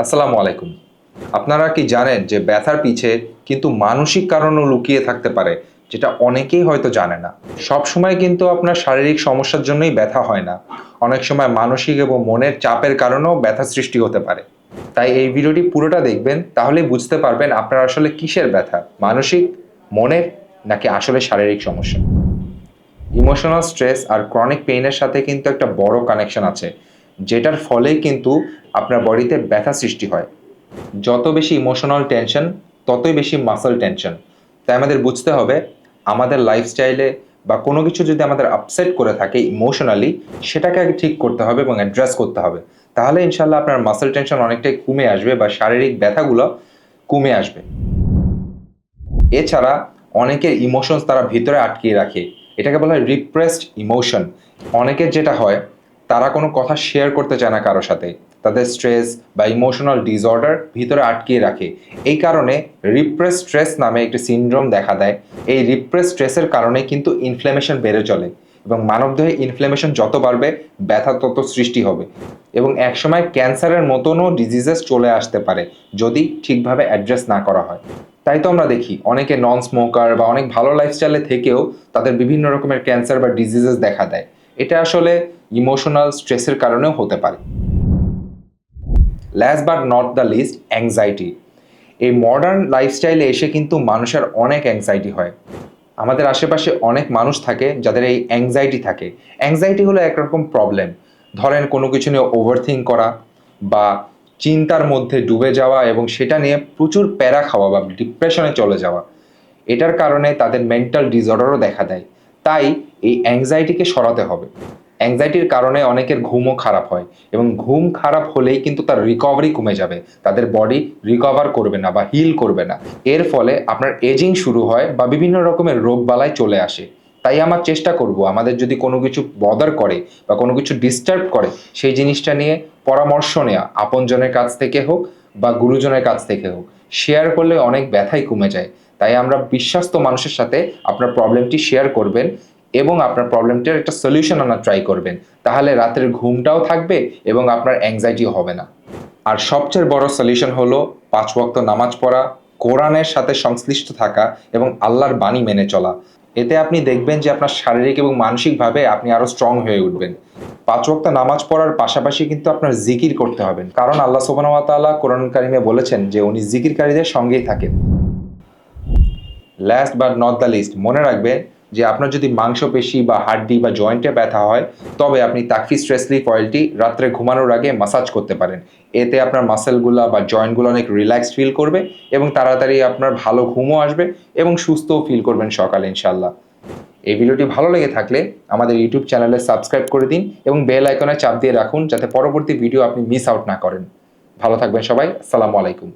আসসালামু আলাইকুম। আপনারা কি জানেন যে ব্যথার পিছে কিন্তু মানসিক কারণও লুকিয়ে থাকতে পারে, যেটা অনেকেই হয়তো জানে না। সবসময় কিন্তু আপনার শারীরিক সমস্যার জন্যই ব্যথা হয় না। অনেক সময় মানসিক এবং মনের চাপের কারণেও ব্যথা সৃষ্টি হতে পারে। তাই এই ভিডিওটি পুরোটা দেখবেন, তাহলেই বুঝতে পারবেন আপনার আসলে কিসের ব্যথা, মানসিক, মনের, নাকি আসলে শারীরিক সমস্যা। ইমোশনাল স্ট্রেস আর ক্রনিক পেইনের সাথে কিন্তু একটা বড় কানেকশন আছে, যেটার ফলেই কিন্তু আপনার বডিতে ব্যথা সৃষ্টি হয়। যত বেশি ইমোশনাল টেনশন, ততই বেশি মাসল টেনশন। তাই আমাদের বুঝতে হবে আমাদের লাইফস্টাইলে বা কোনো কিছু যদি আমাদের আপসেট করে থাকে ইমোশনালি, সেটাকে আগে ঠিক করতে হবে এবং অ্যাড্রেস করতে হবে। তাহলে ইনশাল্লাহ আপনার মাসল টেনশন অনেকটাই কমে আসবে বা শারীরিক ব্যথাগুলো কমে আসবে। এছাড়া অনেকের ইমোশনস তারা ভিতরে আটকিয়ে রাখে, এটাকে বলা হয় রিপ্রেসড ইমোশন। অনেকের যেটা হয়, তারা কোনো কথা শেয়ার করতে চায় না কারোর সাথে, তাদের স্ট্রেস বা ইমোশনাল ডিসঅর্ডার ভিতরে আটকিয়ে রাখে। এই কারণে রিপ্রেস স্ট্রেস নামে একটি সিনড্রোম দেখা দেয়। এই রিপ্রেস স্ট্রেসের কারণে কিন্তু ইনফ্ল্যামেশন বেড়ে চলে, এবং মানবদেহে ইনফ্ল্যামেশন যত বাড়বে ব্যথা তত সৃষ্টি হবে, এবং একসময় ক্যান্সারের মতনও ডিজিজেস চলে আসতে পারে যদি ঠিকভাবে অ্যাড্রেস না করা হয়। তাই তো আমরা দেখি অনেকে নন স্মোকার বা অনেক ভালো লাইফস্টাইলে থেকেও তাদের বিভিন্ন রকমের ক্যান্সার বা ডিজিজেস দেখা দেয়। এটা আসলে ইমোশনাল স্ট্রেসের কারণেও হতে পারে। Last but not the least, anxiety. এই মডার্ন লাইফস্টাইলে এসে কিন্তু মানুষের অনেক অ্যাংজাইটি হয়। আমাদের আশেপাশে অনেক মানুষ থাকে যাদের এই অ্যাংজাইটি থাকে। অ্যাংজাইটি হলো একরকম প্রবলেম। ধরেন কোনো কিছু নিয়ে ওভারথিঙ্ক করা, বা চিন্তার মধ্যে ডুবে যাওয়া এবং সেটা নিয়ে প্রচুর প্যারা খাওয়া বা ডিপ্রেশনে চলে যাওয়া। এটার কারণে তাদের মেন্টাল ডিসঅর্ডারও দেখা দেয়। তাই এই অ্যাংজাইটিকে সরাতে হবে। অ্যাংজাইটির কারণে অনেকের ঘুমও খারাপ হয়, এবং ঘুম খারাপ হলেই কিন্তু তার রিকভারি কমে যাবে, তাদের বডি রিকভার করবে না বা হিল করবে না। এর ফলে আপনার এজিং শুরু হয় বা বিভিন্ন রকমের রোগবালাই চলে আসে। তাই আমার চেষ্টা করব, আমাদের যদি কোনো কিছু বদার করে বা কোনো কিছু ডিস্টার্ব করে, সেই জিনিসটা নিয়ে পরামর্শ নেওয়া, আপনজনের কাছ থেকে হোক বা গুরুজনের কাছ থেকে হোক। শেয়ার করলে অনেক ব্যথাই কমে যায়। তাই আমরা বিশ্বস্ত মানুষের সাথে আপনার প্রবলেমটি শেয়ার করবেন এবং আপনার প্রবলেমটির একটা সলিউশন আনার ট্রাই করবেন। তাহলে রাতের ঘুমটাও থাকবে এবং আপনার অ্যাংজাইটিও হবে না। আর সবচেয়ে বড় সলিউশন হলো ৫ ওয়াক্ত নামাজ পড়া, কোরআনের সাথে সংশ্লিষ্ট থাকা এবং আল্লাহর বাণী মেনে চলা। এতে আপনি দেখবেন যে আপনার শারীরিক এবং মানসিকভাবে আপনি আরো স্ট্রং হয়ে উঠবেন। ৫ ওয়াক্ত নামাজ পড়ার পাশাপাশি কিন্তু আপনার জিকির করতে হবে, কারণ আল্লাহ সুবহানাহু ওয়া তাআলা কোরআন কারিমে বলেছেন যে উনি জিকিরকারীদের সঙ্গেই থাকেন। Last but not the least, মনে রাখবেন যে আপনার যদি মাংসপেশি বা হাড্ডি বা জয়েন্টে ব্যথা হয়, তবে আপনি তাকফি স্ট্রেস রিলিফ অয়েলটি রাত্রে ঘুমানোর আগে মাসাজ করতে পারেন। এতে আপনার মাসেলগুলো বা জয়েন্টগুলো অনেক রিল্যাক্সড ফিল করবে এবং তাড়াতাড়ি আপনার ভালো ঘুমও আসবে এবং সুস্থও ফিল করবেন সকালে ইনশাল্লাহ। এই ভিডিওটি ভালো লেগে থাকলে আমাদের ইউটিউব চ্যানেলে সাবস্ক্রাইব করে দিন এবং বেল আইকনে চাপ দিয়ে রাখুন, যাতে পরবর্তী ভিডিও আপনি মিস আউট না করেন। ভালো থাকবেন সবাই। আসসালামু আলাইকুম।